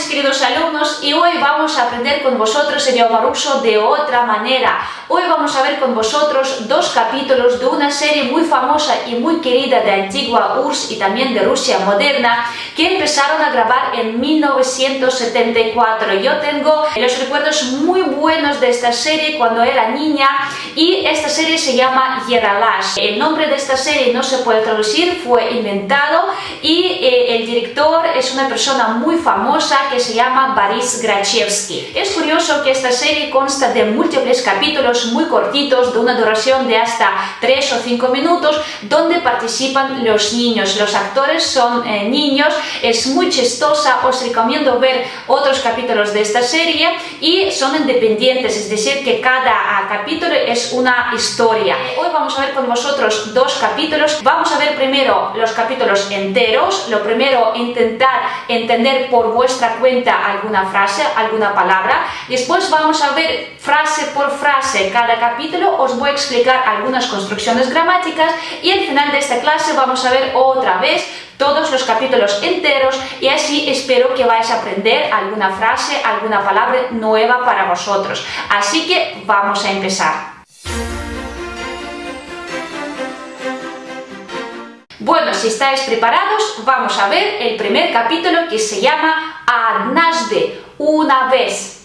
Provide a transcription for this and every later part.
queridos alumnos, y hoy vamos a aprender con vosotros el idioma ruso de otra manera. Hoy vamos a ver con vosotros dos capítulos de una serie muy famosa y muy querida de antigua URSS y también de Rusia moderna, que empezaron a grabar en 1974. Yo tengo los recuerdos muy buenos de esta serie cuando era niña, y esta serie se llama Yeralash. El nombre de esta serie no se puede traducir, fue inventado, y el director es una persona muy famosa que se llama Boris Grachevsky. Es curioso que esta serie consta de múltiples capítulos muy cortitos, de una duración de hasta 3 o 5 minutos, donde participan los niños. Los actores son niños, es muy chistosa. Os recomiendo ver otros capítulos de esta serie, y son independientes, es decir, que cada capítulo es una historia. Hoy vamos a ver con vosotros dos capítulos. Vamos a ver primero los capítulos enteros. Lo primero, intentar entender por vuestra cuenta alguna frase, alguna palabra. Después vamos a ver frase por frase cada capítulo. Os voy a explicar algunas construcciones gramáticas, y al final de esta clase vamos a ver otra vez todos los capítulos enteros, y así espero que vais a aprender alguna frase, alguna palabra nueva para vosotros. Así que vamos a empezar. Bueno, si estáis preparados, vamos a ver el primer capítulo, que se llama Однажды, una vez.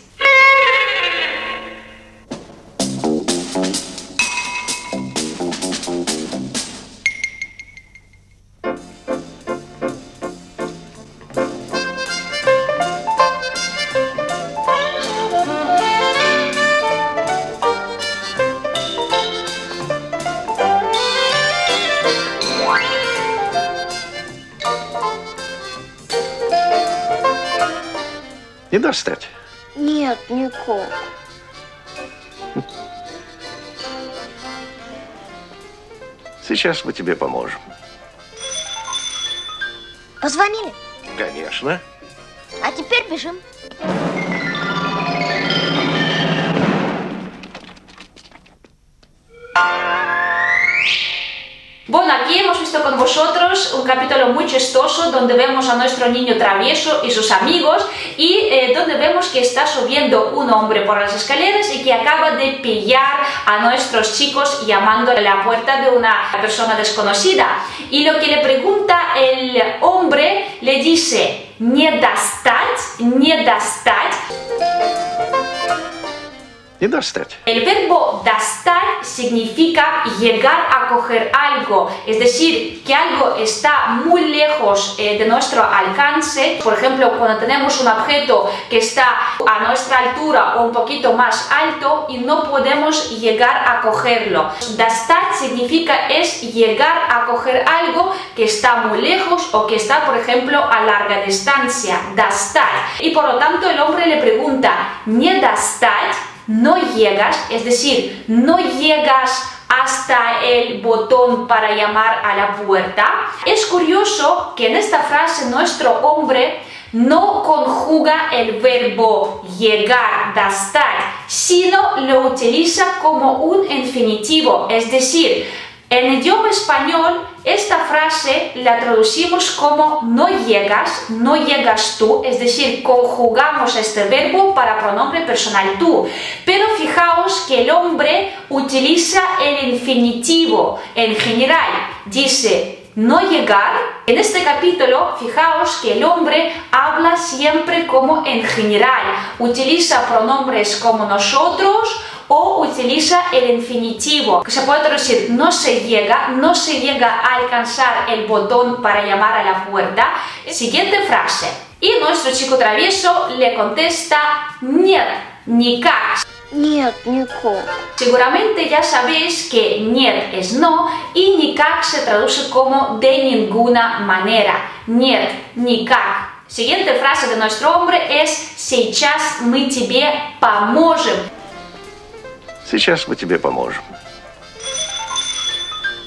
Не достать? Нет, никак. Сейчас мы тебе поможем. Позвонили? Конечно. А теперь бежим. Bueno, aquí hemos visto con vosotros un capítulo muy chistoso donde vemos a nuestro niño travieso y sus amigos, y donde vemos que está subiendo un hombre por las escaleras y que acaba de pillar a nuestros chicos llamando a la puerta de una persona desconocida. Y lo que le pregunta el hombre, le dice «Не достать, не достать». Не достать. El verbo достать significa llegar a coger algo, es decir, que algo está muy lejos de nuestro alcance. Por ejemplo, cuando tenemos un objeto que está a nuestra altura o un poquito más alto y no podemos llegar a cogerlo. Достать significa es llegar a coger algo que está muy lejos o que está, por ejemplo, a larga distancia. Достать. Y por lo tanto el hombre le pregunta «Не достать». No llegas, es decir, no llegas hasta el botón para llamar a la puerta. Es curioso que en esta frase nuestro hombre no conjuga el verbo llegar, достать, sino lo utiliza como un infinitivo, es decir, en idioma español esta frase la traducimos como no llegas tú, es decir, conjugamos este verbo para pronombre personal tú. Pero fijaos que el hombre utiliza el infinitivo en general, dice no llegar. En este capítulo, fijaos que el hombre habla siempre como en general, utiliza pronombres como nosotros o utiliza el infinitivo, que se puede traducir no se llega a alcanzar el botón para llamar a la puerta. Siguiente frase. Y nuestro chico travieso le contesta нет, никак. Нет, никак. Seguramente ya sabéis que нет es no, y никак se traduce como de ninguna manera. Нет, никак. Siguiente frase de nuestro hombre es сейчас мы тебе поможем. Сейчас мы тебе поможем.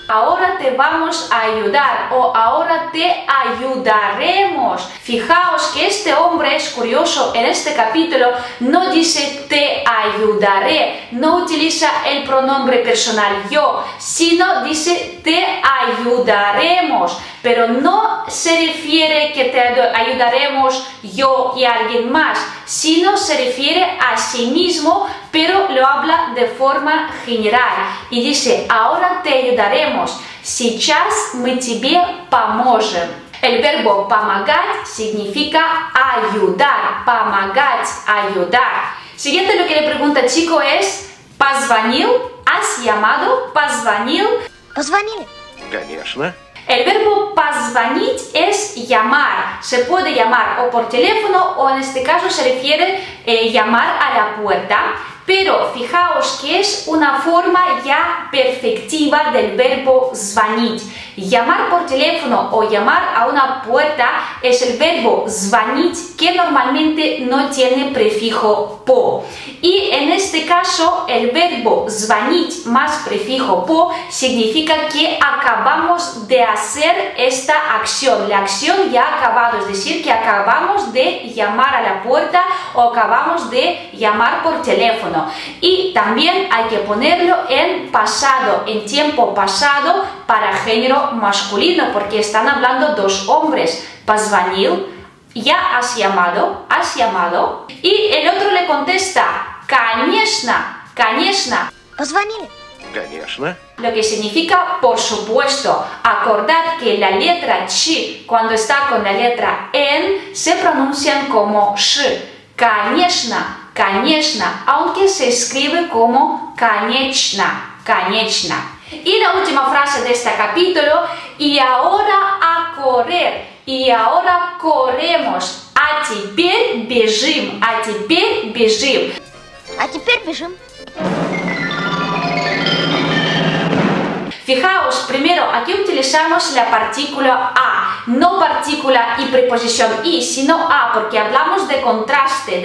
Ahora te vamos a ayudar o ahora te ayudaremos. Fijaos que este hombre es curioso, en este capítulo no dice te ayudaré, no utiliza el pronombre personal yo, sino dice te ayudaremos. pero no se refiere que te ayudaremos yo y alguien más, sino se refiere a sí mismo, pero lo habla de forma general y dice, ahora te ayudaremos, сейчас мы тебе поможем. El verbo помогать significa ayudar, помогать, ayudar. Siguiente lo que le pregunta el chico es, ¿позвонил? ¿Has llamado? ¿Позвонил? Позвонили. Конечно. El verbo позвонить es llamar. Se puede llamar o por teléfono o en este caso se refiere llamar a la puerta. Pero fijaos que es una forma ya perfectiva del verbo звонить. Llamar por teléfono o llamar a una puerta es el verbo звонить que normalmente no tiene prefijo po. Y en este caso el verbo звонить más prefijo po significa que acabamos de hacer esta acción. La acción ya ha acabado, es decir, que acabamos de llamar a la puerta o acabamos de llamar por teléfono. Y también hay que ponerlo en pasado, en tiempo pasado para género masculino, porque están hablando dos hombres. Позвонил, ya has llamado, y el otro le contesta, конечно, конечно. Позвонили. Конечно. Lo que significa por supuesto. Acordad que la letra ch cuando está con la letra n se pronuncian como sh. Конечно. Конечно, aunque se escribe como конечно, конечно. Y la última frase de este capítulo, y ahora a correr, y ahora corremos, а теперь бежим, а теперь бежим. А теперь бежим. Fijaos, primero, aquí utilizamos la partícula a, no partícula y preposición y, sino a, porque hablamos de contraste,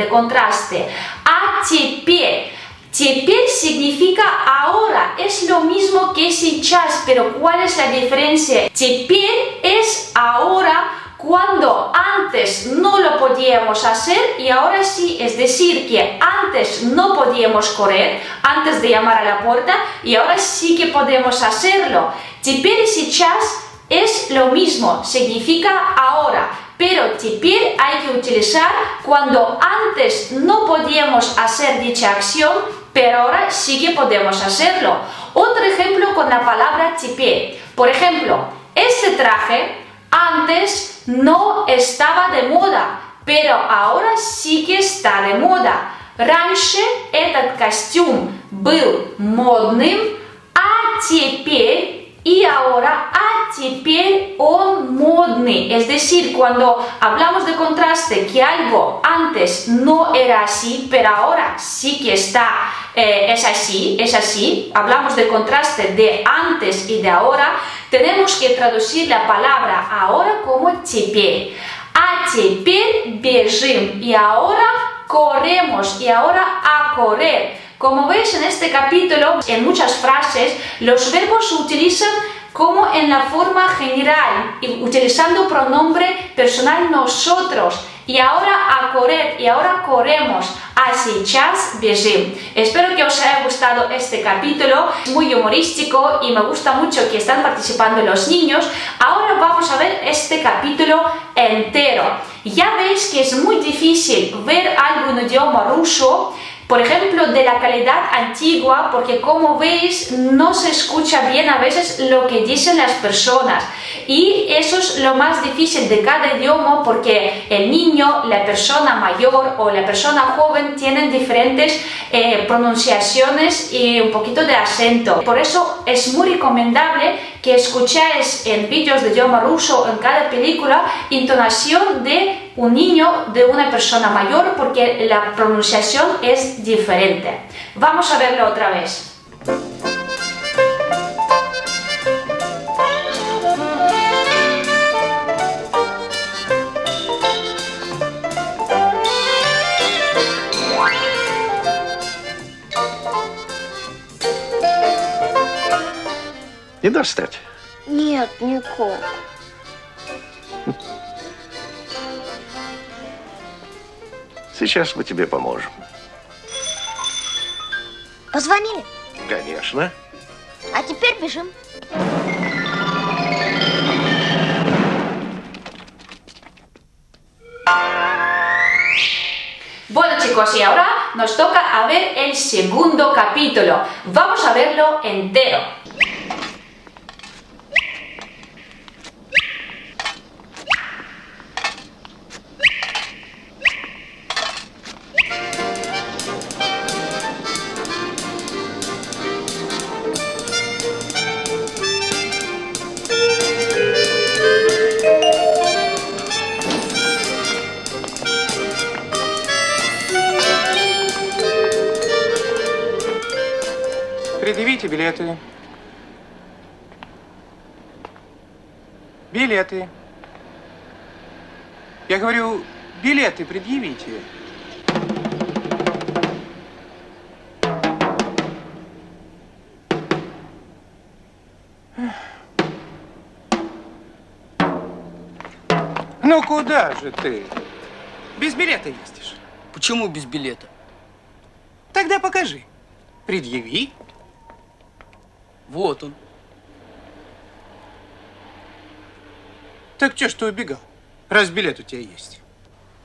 A теперь. Теперь significa ahora, es lo mismo que сейчас, pero ¿cuál es la diferencia? Теперь es ahora cuando antes no lo podíamos hacer y ahora sí, es decir, que antes no podíamos correr, antes de llamar a la puerta, y ahora sí que podemos hacerlo. Теперь сейчас es lo mismo, significa ahora, pero теперь hay que utilizar cuando antes no podíamos hacer dicha acción, pero ahora sí que podemos hacerlo. Otro ejemplo con la palabra теперь. Por ejemplo, este traje antes no estaba de moda, pero ahora sí que está de moda. Раньше этот костюм был модным, а теперь y ahora, a теперь он модный. Es decir, cuando hablamos de contraste, que algo antes no era así, pero ahora sí que está, es así, hablamos de contraste de antes y de ahora, tenemos que traducir la palabra ahora como теперь. А теперь бежим. Y ahora corremos. Y ahora a correr. Como veis en este capítulo, en muchas frases, los verbos se utilizan como en la forma general, utilizando pronombre personal nosotros. Y ahora a correr, y ahora corremos. А сейчас бежим. Espero que os haya gustado este capítulo, es muy humorístico y me gusta mucho que están participando los niños. Ahora vamos a ver este capítulo entero. Ya veis que es muy difícil ver algo en idioma ruso, por ejemplo, de la calidad antigua, porque como veis no se escucha bien a veces lo que dicen las personas. Y eso es lo más difícil de cada idioma, porque el niño, la persona mayor o la persona joven tienen diferentes pronunciaciones y un poquito de acento. Por eso es muy recomendable que escucháis en vídeos de idioma ruso, en cada película, entonación de un niño, de una persona mayor, porque la pronunciación es diferente. Vamos a verlo otra vez. Не достать. Нет, никак. Сейчас мы тебе поможем. Позвонили. Конечно. А теперь бежим. chicos, y ahora nos toca a ver el segundo capítulo. Vamos a verlo entero. Предъявите билеты. Билеты. Я говорю, билеты предъявите. Ну куда же ты? Без билета ездишь. Почему без билета? Тогда покажи. Предъяви. Вот он. Так чё ж ты убегал, раз билет у тебя есть?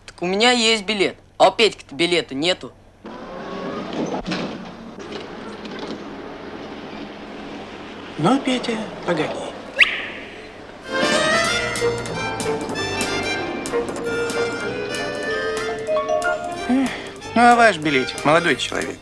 Так у меня есть билет. А у Петьки-то билета нету. Ну, Петя, погоди. Ну, а ваш билетик, молодой человек?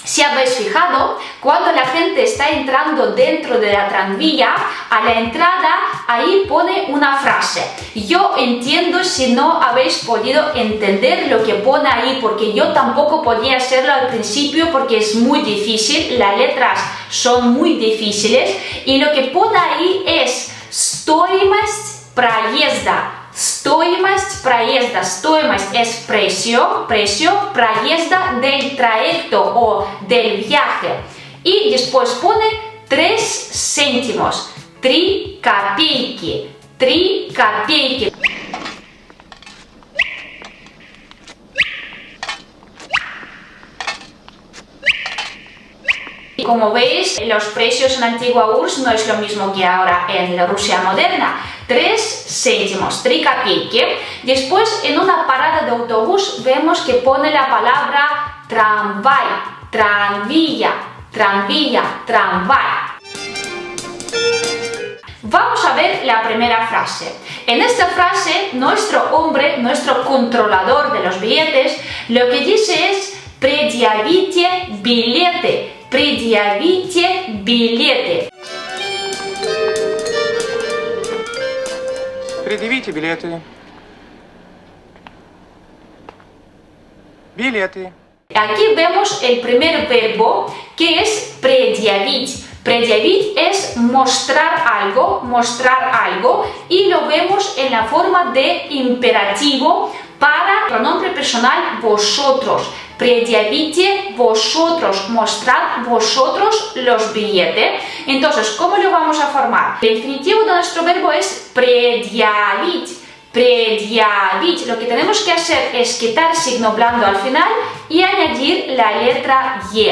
Si habéis fijado, cuando la gente está entrando dentro de la tranvía, a la entrada ahí pone una frase. Yo entiendo si no habéis podido entender lo que pone ahí, porque yo tampoco podía hacerlo al principio porque es muy difícil, las letras son muy difíciles y lo que pone ahí es стоимость проезда. Стоимость проезда. Стоимость es precio, проезда del trayecto o del viaje. Y después pone 3 céntimos. 3 копейки. 3 копейки. Como veis, los precios en antigua URSS no es lo mismo que ahora en la Rusia moderna. 3 céntimos, 3 копейки. Después, en una parada de autobús, vemos que pone la palabra tramvay, tranvía, tranvía, tramvay. Vamos a ver la primera frase. En esta frase, nuestro hombre, nuestro controlador de los billetes, lo que dice es предъявите билеты, предъявите билеты. Предъявите билеты. Билеты. Aquí vemos el primer verbo que es предъявить. Предъявить es mostrar algo y lo vemos en la forma de imperativo para pronombre personal vosotros. Предъявите vosotros, mostrad vosotros los billetes. Entonces, ¿cómo lo vamos a formar? El infinitivo de nuestro verbo es предъявить. Предъявить. Lo que tenemos que hacer es quitar signo blando al final y añadir la letra Y.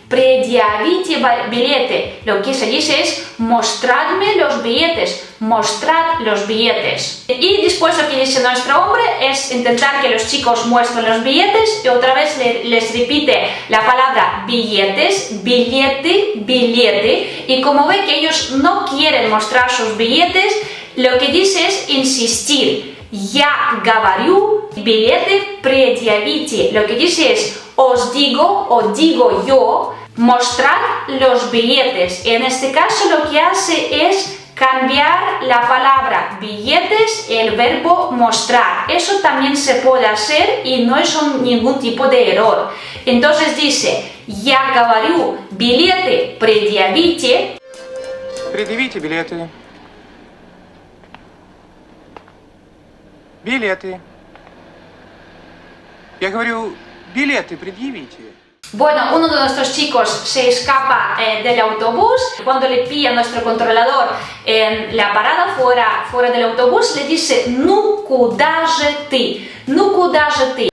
Предъявите билеты. Lo que se dice es mostradme los billetes, mostrad los billetes. Y después lo que dice nuestro hombre es intentar que los chicos muestren los billetes y otra vez les repite la palabra billetes, billete, billete. Y como ve que ellos no quieren mostrar sus billetes, lo que dice es insistir. Я говорю, билеты предъявите. Lo que dice es os digo o digo yo, mostrad los billetes. En este caso lo que hace es cambiar la palabra billetes, el verbo mostrar. Eso también se puede hacer y no es ningún tipo de error. Entonces dice, я говорю, билеты предъявите. Предъявите билеты. Билеты. Я говорю, билеты предъявите. Bueno, uno de nuestros chicos se escapa del autobús. Cuando le pilla a nuestro controlador en la parada fuera del autobús, le dice «Ну куда же ты?» «Ну куда же ты?»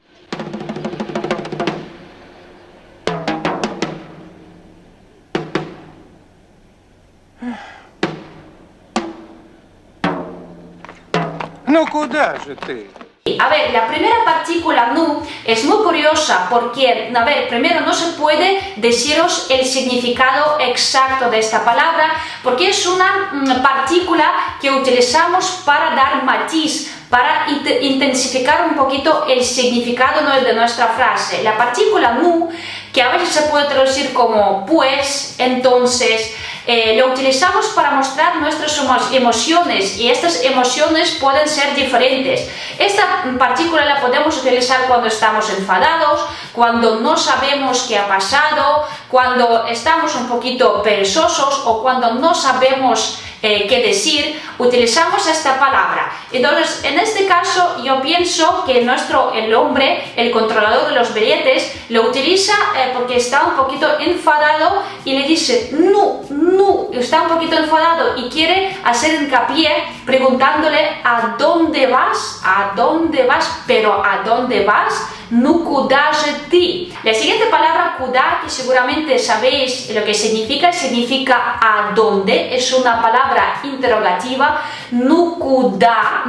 Ну куда же ты? A ver, la primera partícula nu es muy curiosa porque, a ver, primero no se puede deciros el significado exacto de esta palabra porque es una partícula que utilizamos para dar matiz, para intensificar un poquito el significado de nuestra frase. La partícula nu, que a veces se puede traducir como pues, entonces, lo utilizamos para mostrar nuestras emociones y estas emociones pueden ser diferentes. Esta partícula la podemos utilizar cuando estamos enfadados, cuando no sabemos qué ha pasado, cuando estamos un poquito perezosos o cuando no sabemos qué decir, utilizamos esta palabra. Entonces, en este caso, yo pienso que el hombre, el controlador de los billetes, lo utiliza porque está un poquito enfadado y le dice no, está un poquito enfadado y quiere hacer hincapié preguntándole ¿a dónde vas? ¿A dónde vas? Pero ¿a dónde vas? No kudaje ti. La siguiente palabra kuda, que seguramente sabéis lo que significa a dónde, es una palabra interrogativa. No kuda,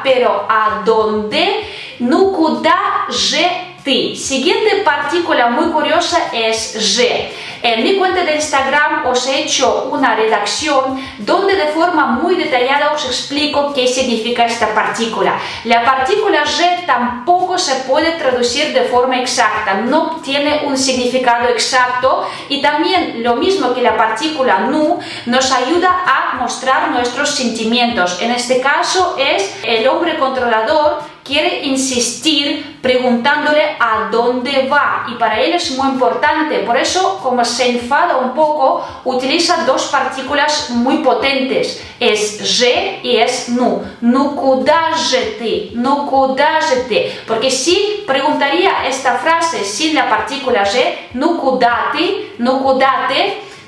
pero ¿a dónde? No kudaje ti. Siguiente partícula muy curiosa es je. En mi cuenta de Instagram os he hecho una redacción donde de forma muy detallada os explico qué significa esta partícula. La partícula je tampoco se puede traducir de forma exacta, no tiene un significado exacto y también lo mismo que la partícula nu nos ayuda a mostrar nuestros sentimientos. En este caso es el hombre controlador quiere insistir preguntándole a dónde va y para él es muy importante, por eso como se enfada un poco utiliza dos partículas muy potentes, es je y es nu. No kudaje ti, porque si preguntaría esta frase sin la partícula je, no kudate,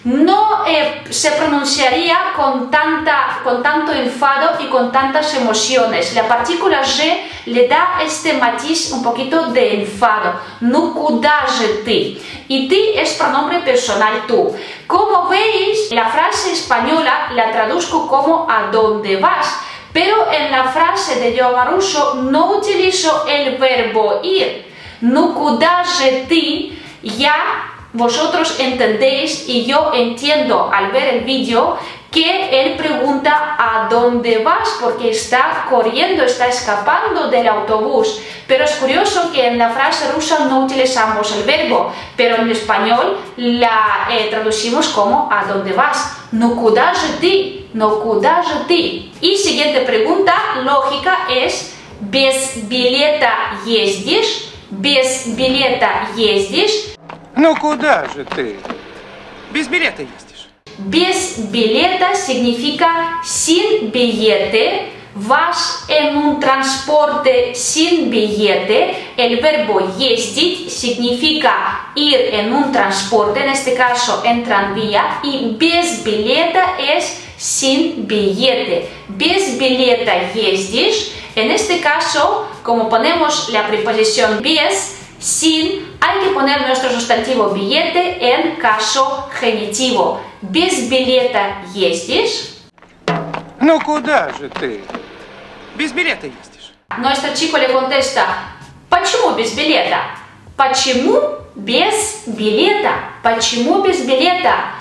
no se pronunciaría con tanto enfado y con tantas emociones. La partícula je le da este matiz un poquito de enfado. No kudaje ti. Y ti es pronombre personal tú. Como veis, la frase española la traduzco como ¿a dónde vas? Pero en la frase de yoga ruso no utilizo el verbo ir. No kudaje ti ya vosotros entendéis y yo entiendo al ver el vídeo que él pregunta ¿a dónde vas? Porque está corriendo, está escapando del autobús. Pero es curioso que en la frase rusa no utilizamos el verbo, pero en español la traducimos como ¿a dónde vas? No kudaje ti. Y siguiente pregunta lógica es ¿без билета ездишь? Ну куда же ты? Без билета ездишь. Без билета significa sin billete, vas en un transporte sin billete. El verbo ездить significa ir en un transporte, en este caso en tranvía, y без билета es sin billete. Без билета ездишь. En este caso, como ponemos la preposición без, sin, hay que poner nuestro sustantivo billete en caso genitivo. Без билета ездишь? Ну куда же ты? Без билета ездишь. Nuestro chico le contesta, ¿почему без билета? ¿Почему без билета? ¿Почему без билета?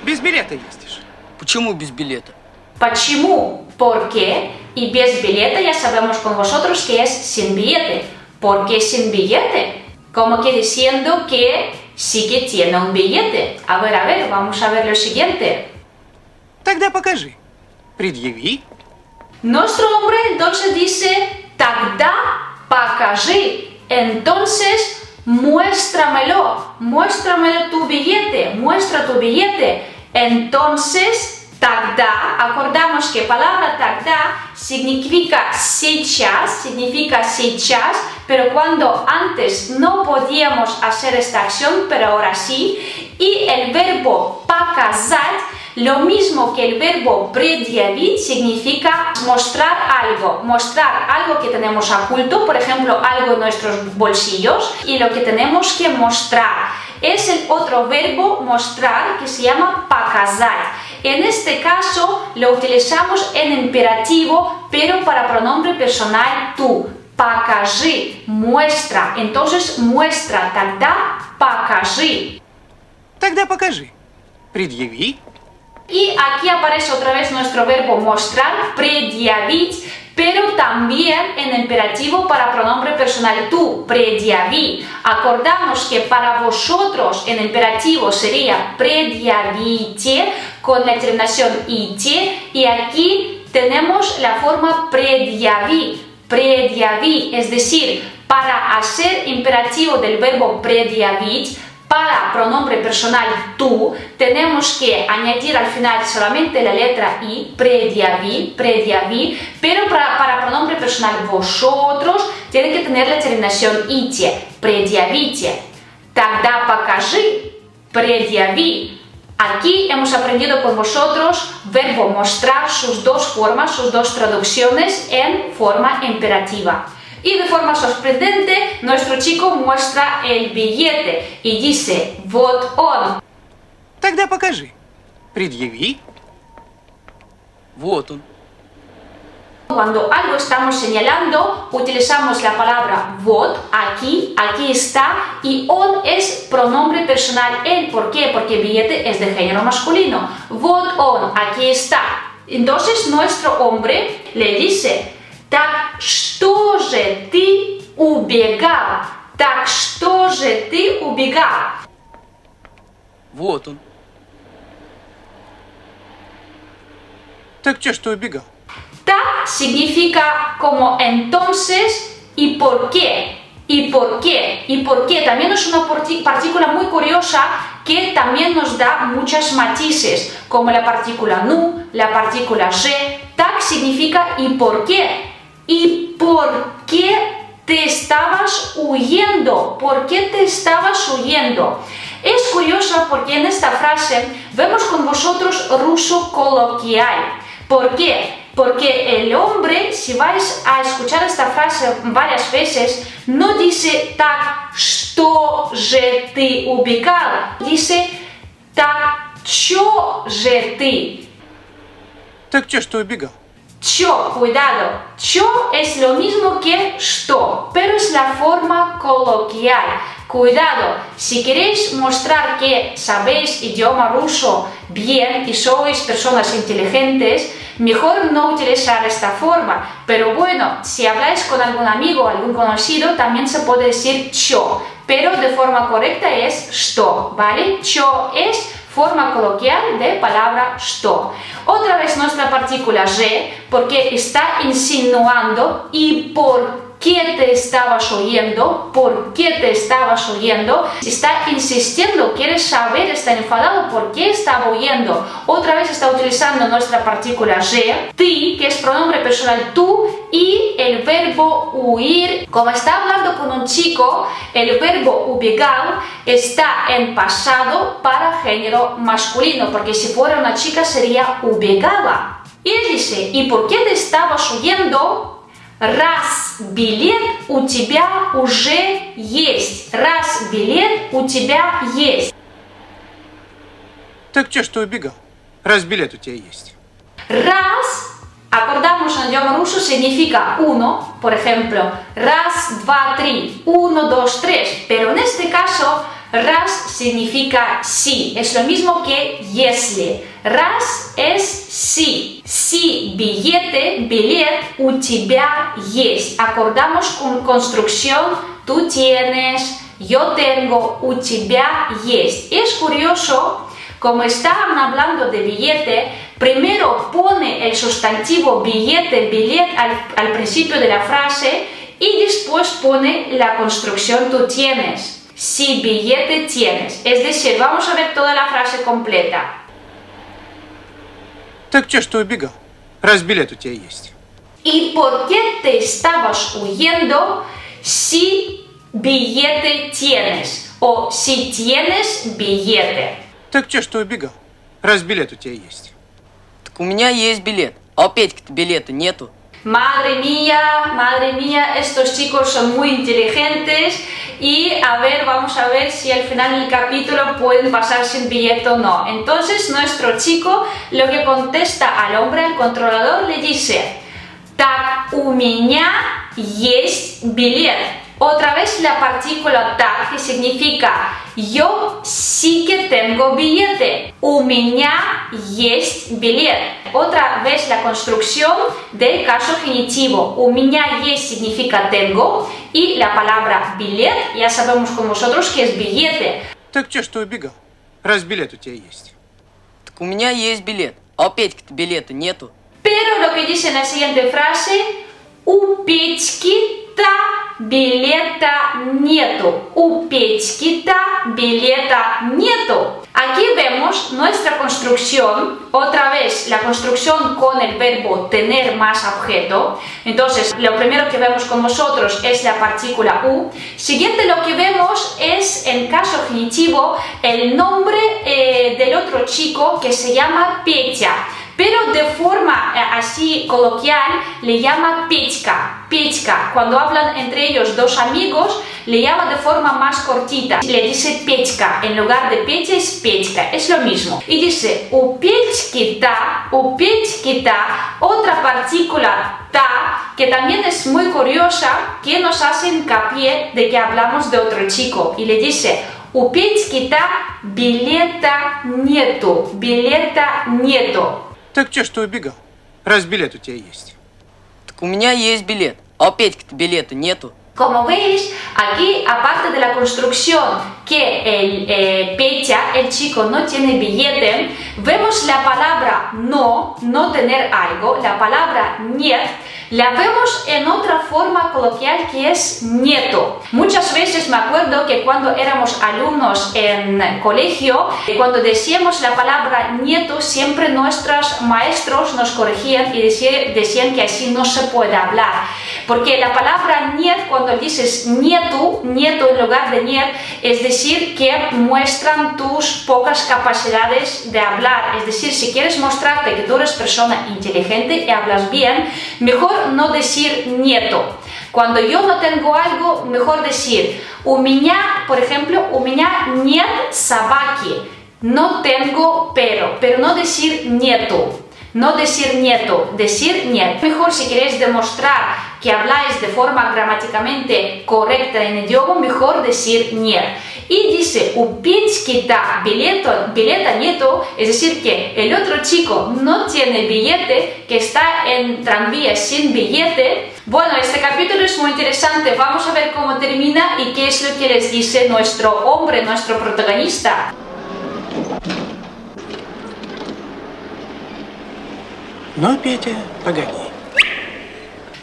Без билета ездишь. Почему без билета? ¿Почему? ¿Por qué? Y без билета ya sabemos con vosotros que es sin billete. ¿Por qué sin billete? Como que diciendo que sí que tiene un billete. A ver, vamos a ver lo siguiente. Тогда покажи. Предъяви. Nuestro hombre entonces dice, тогда покажи. Entonces, muéstramelo tu billete, muestra tu billete. Entonces, тогда, acordamos que palabra тогда significa сейчас, pero cuando antes no podíamos hacer esta acción, pero ahora sí, y el verbo показать, lo mismo que el verbo предъявить, significa mostrar algo que tenemos oculto, por ejemplo, algo en nuestros bolsillos, y lo que tenemos que mostrar. Es el otro verbo mostrar que se llama показать. En este caso lo utilizamos en imperativo, pero para pronombre personal tú. Покажи, muestra. Entonces muestra, тогда покажи. Тогда покажи. Предъяви. Y aquí aparece otra vez nuestro verbo mostrar, предъявить, pero también en imperativo para pronombre personal tú, предъяви. Acordamos que para vosotros en imperativo sería предъявите con la terminación ite, y aquí tenemos la forma предъяви. Предъяви, es decir, para hacer imperativo del verbo предъявить, para pronombre personal tú, tenemos que añadir al final solamente la letra i, предъяви, предъяви, pero para pronombre personal vosotros, tiene que tener la terminación ite, предъявите. Тогда покажи, предъяви. Aquí hemos aprendido con vosotros verbo mostrar, sus dos formas, sus dos traducciones en forma imperativa. Y de forma sorprendente, nuestro chico muestra el billete y dice, вот он. Тогда покажи. Предъяви. Вот он. Cuando algo estamos señalando, utilizamos la palabra вот, aquí, aquí está, y on es pronombre personal él. ¿Por qué? Porque billete es de género masculino. Вот он, aquí está. Entonces nuestro hombre le dice, так что же ты убегал? Так что же ты убегал? Вот он. Так чё ж ты убегал? Так significa como entonces y por qué. ¿Y por qué? ¿Y por qué? También es una partícula muy curiosa que también nos da muchos matices, como la partícula nu, la partícula je. Tak significa ¿y por qué? ¿Y por qué te estabas huyendo? ¿Por qué te estabas huyendo? Es curioso porque en esta frase vemos con vosotros ruso coloquial. ¿Por qué? Porque el hombre, si vais a escuchar esta frase varias veces, no dice так что же ты убегал, dice так чё же ты. Так чё ж ты убегал? Чё, cuidado, чё es lo mismo que что, pero es la forma coloquial. Cuidado, si queréis mostrar que sabéis idioma ruso bien y sois personas inteligentes, mejor no utilizar esta forma. Pero bueno, si habláis con algún amigo o algún conocido, también se puede decir чё, pero de forma correcta es что, ¿vale? Чё es forma coloquial de palabra что. Otra vez nuestra partícula je, porque está insinuando y por qué te estabas oyendo, por qué te estabas oyendo. Está insistiendo, quiere saber, está enfadado, por qué estaba oyendo. Otra vez está utilizando nuestra partícula je, ты, que es pronombre personal tú, y el verbo huir. Como está hablando con un chico, el verbo убегал está en pasado para género masculino, porque si fuera una chica sería убегала. Y él dice, ¿y por qué te estabas huyendo? Раз билет у тебя уже есть. Раз билет у тебя есть. Так чё ж ты убегал? Раз билет у тебя есть. Раз, acordamos en idioma ruso, significa uno. Por ejemplo, раз, два, три. Uno, dos, tres. Pero en este caso, раз significa sí. Es lo mismo que если. Раз es sí. Sí, billete, билет у тебя есть. Acordamos con construcción, tú tienes, yo tengo, у тебя есть. Es curioso, como estaban hablando de billete, primero pone el sustantivo billete, billet al principio de la frase y después pone la construcción tú tienes. Sí, billete tienes. Es decir, vamos a ver toda la frase completa. Так чё ж ты убегал? Раз билет у тебя есть. ¿Y por qué te estabas huyendo si billete tienes? O si tienes billete. Так чё ж ты убегал? Раз билет у тебя есть. Так у меня есть билет. А у Петьки-то билета нету. Madre mía, estos chicos son muy inteligentes y vamos a ver si al final del capítulo pueden pasar sin billete o no. Entonces nuestro chico lo que contesta al hombre, al controlador, le dice: "Так у меня есть билет". Otra vez la partícula так, que significa yo sí que tengo billete. У меня есть билет. Otra vez la construcción del caso genitivo. У меня есть significa tengo y la palabra билет ya sabemos con vosotros que es billete. Так чё ж ты убегал, раз билет у тебя есть? Так у меня есть билет. А у Петьки-то билета нету. Pero lo que dice en la siguiente frase: у Петьки-то билета нету. У Петьки-то билета нету. Aquí vemos nuestra construcción, otra vez la construcción con el verbo tener más objeto. Entonces, lo primero que vemos con vosotros es la partícula u. Siguiente, lo que vemos es, en caso genitivo, el nombre del otro chico que se llama Petya. Pero de forma así coloquial le llama Petька. Petька. Cuando hablan entre ellos dos amigos, le llama de forma más cortita. Le dice Petька. En lugar de Petya es Petька. Es lo mismo. Y dice у Петьки-то, otra partícula ta, que también es muy curiosa, que nos hace hincapié de que hablamos de otro chico. Y le dice: у Петьки-то билета нету. Билета нету. Так чё ж ты убегал, раз билет у тебя есть? Так у меня есть билет. А у Петьки-то билета нету. Como veis, aquí, aparte de la construcción que el Petya, el chico, no tiene billete, vemos la palabra no tener algo, la palabra нет, la vemos en otra forma coloquial que es nieto. Muchas veces me acuerdo que cuando éramos alumnos en colegio, cuando decíamos la palabra nieto, siempre nuestros maestros nos corregían y decían que así no se puede hablar. Porque la palabra niet, cuando dices nieto en lugar de niet, es decir, que muestran tus pocas capacidades de hablar. Es decir, si quieres mostrarte que tú eres persona inteligente y hablas bien, mejor no decir nieto. Cuando yo no tengo algo, mejor decir у меня, por ejemplo, у меня нет собаки. No tengo perro, pero no decir nieto. No decir nieto, decir niet. Mejor, si queréis demostrar que habláis de forma gramaticalmente correcta en el idioma, mejor decir niet. Y dice у Петьки-то билета нету, es decir, que el otro chico no tiene billete, que está en tranvía sin billete. Bueno, este capítulo es muy interesante. Vamos a ver cómo termina y qué es lo que les dice nuestro hombre, nuestro protagonista. Ну, Петя, погоди.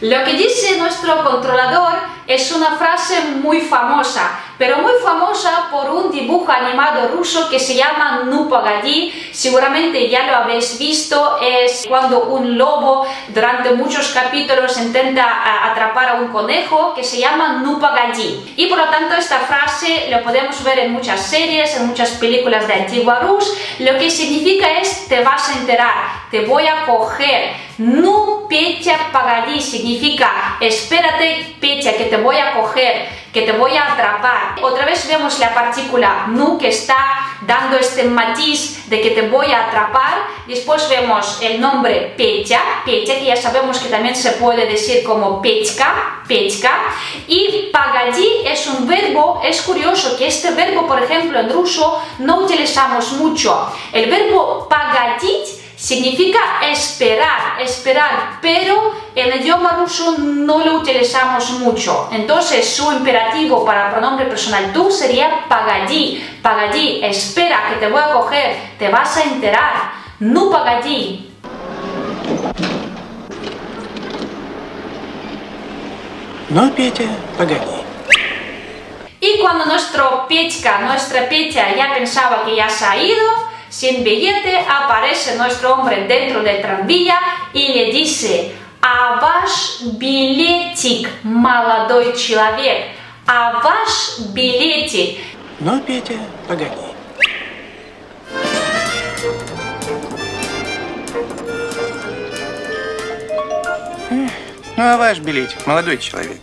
Lo que dice nuestro controlador es una frase muy famosa, pero muy famosa por un dibujo animado ruso que se llama Ну погоди. Seguramente ya lo habéis visto. Es cuando un lobo durante muchos capítulos intenta atrapar a un conejo, que se llama Ну погоди. Y por lo tanto esta frase lo podemos ver en muchas series, en muchas películas de antigua Rus. Lo que significa es te vas a enterar, te voy a coger. Ну, Petya, погоди significa espérate, Petya, que te voy a coger, que te voy a atrapar. Otra vez vemos la partícula nu, que está dando este matiz de que te voy a atrapar. Después vemos el nombre Petya, que ya sabemos que también se puede decir como Petька. Y погоди es un verbo. Es curioso que este verbo, por ejemplo, en ruso no utilizamos mucho. El verbo погодить significa esperar, pero en el idioma ruso no lo utilizamos mucho. Entonces su imperativo para pronombre personal tú sería погоди, espera, que te voy a coger, te vas a enterar. Ну погоди. Ну, Петя, погоди. Y cuando nuestra Petya ya pensaba que ya se ha ido, sin billete, aparece nuestro hombre dentro del tranvía y le dice: «А ваш билетик, молодой человек, а ваш билетик». Ну, Петя, погоди. Ну, а ваш билетик, молодой человек?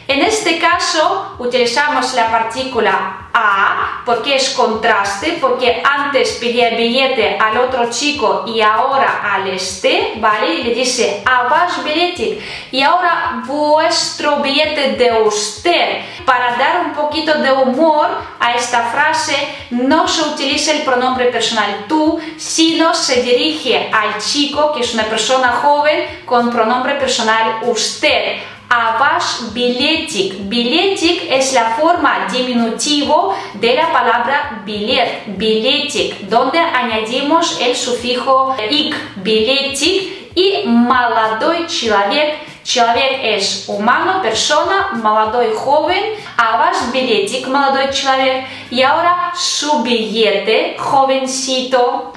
En este este caso utilizamos la partícula a porque es contraste, porque antes pedía el billete al otro chico y ahora al este, ¿vale? Y le dice a vаш билетик y ahora vuestro billete de usted. Para dar un poquito de humor a esta frase no se utiliza el pronombre personal tú, sino se dirige al chico, que es una persona joven, con pronombre personal usted. A vаш билетик. Билетик es la forma diminutivo de la palabra билет, билетик, donde añadimos el sufijo ik, билетик, y молодой человек. Человек es humano, persona, молодой joven, a ваш билетик, молодой человек, y ahora su billete, jovencito.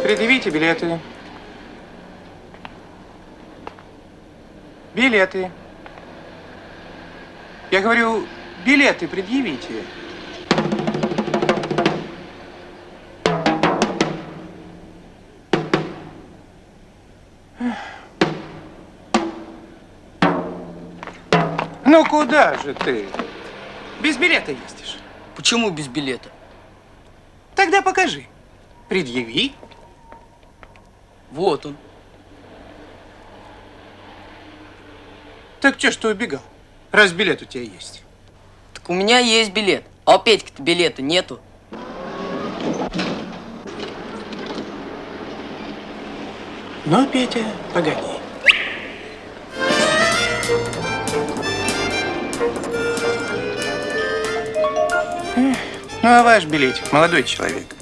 Предъявите билеты. Билеты. Я говорю, билеты предъявите. Ну куда же ты? Без билета ездишь. Почему без билета? Тогда покажи. Предъяви. Вот он. Так чё ж ты убегал, раз билет у тебя есть? Так у меня есть билет. А у Петьки-то билета нету. Ну, Петя, погоди. Ну, а ваш билетик, молодой человек?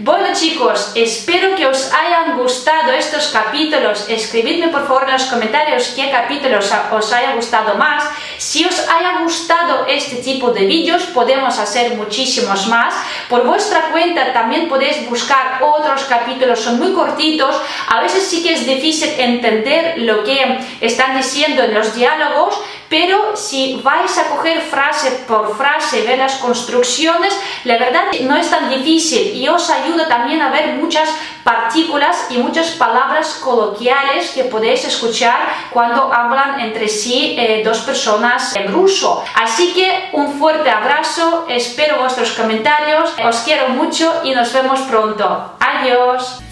Bueno chicos, espero que os hayan gustado estos capítulos. Escribidme por favor en los comentarios qué capítulos os haya gustado más. Si os haya gustado este tipo de vídeos, podemos hacer muchísimos más. Por vuestra cuenta también podéis buscar otros capítulos, son muy cortitos. A veces sí que es difícil entender lo que están diciendo en los diálogos, pero si vais a coger frase por frase, ver las construcciones, la verdad no es tan difícil y os ayuda también a ver muchas partículas y muchas palabras coloquiales que podéis escuchar cuando hablan entre sí dos personas en ruso. Así que un fuerte abrazo, espero vuestros comentarios, os quiero mucho y nos vemos pronto. Adiós.